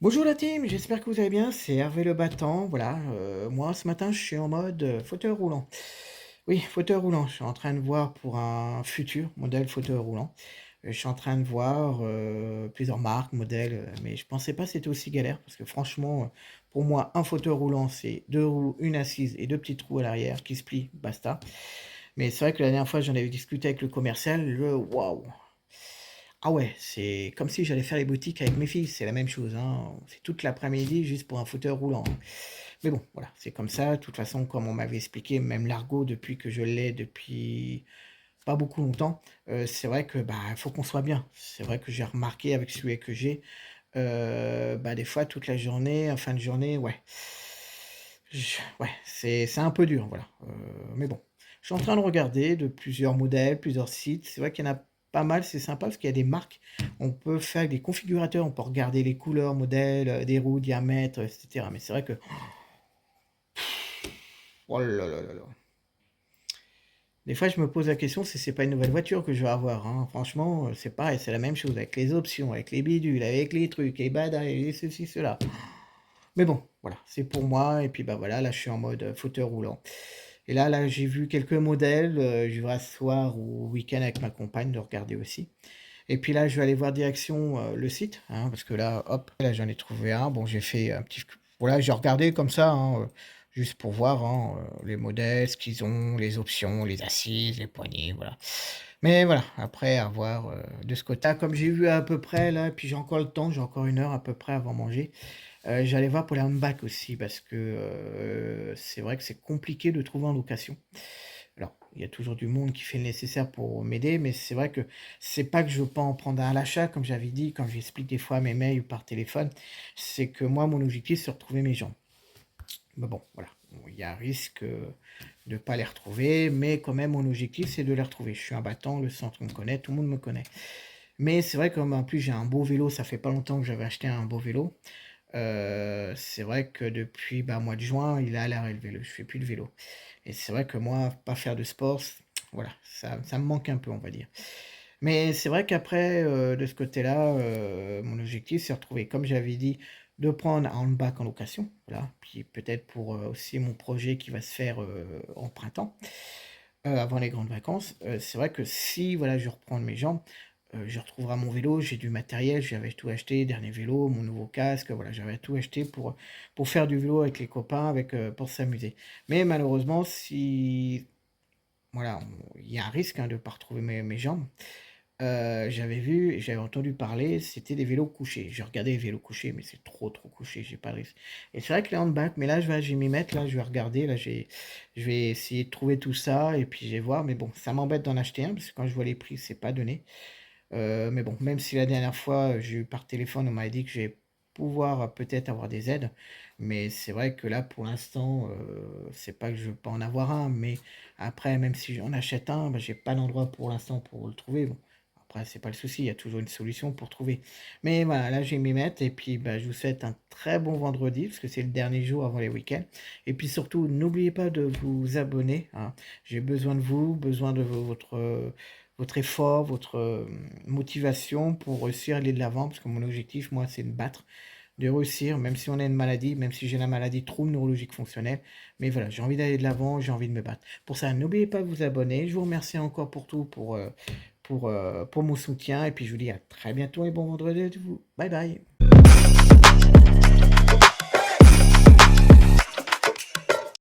Bonjour la team, j'espère que vous allez bien, c'est Hervé le battant, voilà, moi ce matin je suis en mode, fauteuil roulant. Oui, fauteuil roulant, je suis en train de voir pour un futur modèle fauteuil roulant. Je suis en train de voir, plusieurs marques, modèles, mais je pensais pas que c'était aussi galère parce que franchement, pour moi un fauteuil roulant c'est 2 roues, une assise et 2 petits trous à l'arrière qui se plient, basta. Mais c'est vrai que la dernière fois j'en avais discuté avec le commercial, waouh! Ah ouais, c'est comme si j'allais faire les boutiques avec mes filles, c'est la même chose, hein. On fait toute l'après-midi juste pour un fauteuil roulant, hein. Mais bon, voilà, c'est comme ça. De toute façon, comme on m'avait expliqué, même l'argot depuis que je l'ai depuis pas beaucoup longtemps, c'est vrai que, bah, il faut qu'on soit bien. C'est vrai que j'ai remarqué avec celui que j'ai, bah, des fois toute la journée, en fin de journée, ouais, ouais, c'est un peu dur, voilà, mais bon. Je suis en train de regarder de plusieurs modèles, plusieurs sites. C'est vrai qu'il y en a pas mal, c'est sympa parce qu'il y a des marques. On peut faire des configurateurs, on peut regarder les couleurs, modèles, des roues, diamètres, et cetera. Mais c'est vrai que oh là là là là. Des fois, je me pose la question si c'est pas une nouvelle voiture que je vais avoir, hein. Franchement, c'est pareil, c'est la même chose avec les options, avec les bidules, avec les trucs, les badailles, les ceci, cela. Mais bon, voilà, c'est pour moi. Et puis bah voilà, là je suis en mode fauteuil roulant. Et là j'ai vu quelques modèles. Je vais ce soir ou week-end avec ma compagne de regarder aussi. Et puis là, je vais aller voir direction le site, hein, parce que là, hop, là j'en ai trouvé un. Bon, j'ai fait un petit. Voilà, j'ai regardé comme ça, hein, juste pour voir hein, les modèles, ce qu'ils ont, les options, les assises, les poignées, voilà. Mais voilà, après, à voir de ce côté-là, comme j'ai vu à peu près là, puis j'ai encore le temps, j'ai encore 1 heure à peu près avant manger. J'allais voir pour les handbacks aussi parce que, c'est vrai que c'est compliqué de trouver en location. Alors, il y a toujours du monde qui fait le nécessaire pour m'aider, mais c'est vrai que c'est pas que je veux pas en prendre un à l'achat, comme j'avais dit, quand j'explique des fois mes mails ou par téléphone, c'est que moi, mon objectif, c'est de retrouver mes jambes. Mais bon, voilà, bon, il y a un risque, de pas les retrouver, mais quand même, mon objectif, c'est de les retrouver. Je suis un battant, le centre me connaît, tout le monde me connaît. Mais c'est vrai, comme en plus j'ai un beau vélo, ça fait pas longtemps que j'avais acheté un beau vélo. C'est vrai que depuis, bah, mois de juin, il est à l'arrêt le vélo, je fais plus de vélo et c'est vrai que moi, pas faire de sport, voilà, ça me manque un peu, on va dire. Mais c'est vrai qu'après, de ce côté-là, mon objectif, c'est retrouver, comme j'avais dit, de prendre un handbag en location, voilà, puis peut-être pour, aussi mon projet qui va se faire, en printemps, avant les grandes vacances. C'est vrai que si, voilà, je reprends mes jambes, je retrouverai mon vélo, j'ai du matériel, j'avais tout acheté, dernier vélo, mon nouveau casque, voilà, j'avais tout acheté pour faire du vélo avec les copains, avec, pour s'amuser. Mais malheureusement, si voilà, il y a un risque, hein, de ne pas retrouver mes jambes. J'avais vu et j'avais entendu parler, c'était des vélos couchés. J'ai regardé les vélos couchés, mais c'est trop, trop couché, j'ai pas de risque. Et c'est vrai que les handbacks, mais là, je vais m'y mettre, là, je vais regarder, là, je vais essayer de trouver tout ça et puis je vais voir. Mais bon, ça m'embête d'en acheter un parce que quand je vois les prix, c'est pas donné. Mais bon, même si la dernière fois, j'ai eu par téléphone, on m'avait dit que j'ai pouvoir peut-être avoir des aides, mais c'est vrai que là, pour l'instant, c'est pas que je veux pas en avoir un, mais après, même si j'en achète un, bah, j'ai pas d'endroit pour l'instant pour le trouver. Bon, après, c'est pas le souci, il y a toujours une solution pour trouver. Mais voilà, là, je vais m'y mettre et puis bah, je vous souhaite un très bon vendredi parce que c'est le dernier jour avant les week-ends. Et puis surtout, n'oubliez pas de vous abonner, hein. J'ai besoin de vous, besoin de votre effort, votre motivation pour réussir à aller de l'avant, parce que mon objectif, moi, c'est de battre, de réussir, même si on a une maladie, même si j'ai la maladie trouble neurologique fonctionnelle. Mais voilà, j'ai envie d'aller de l'avant, j'ai envie de me battre. Pour ça, n'oubliez pas de vous abonner. Je vous remercie encore pour tout, pour mon soutien. Et puis je vous dis à très bientôt et bon vendredi à vous. Bye bye.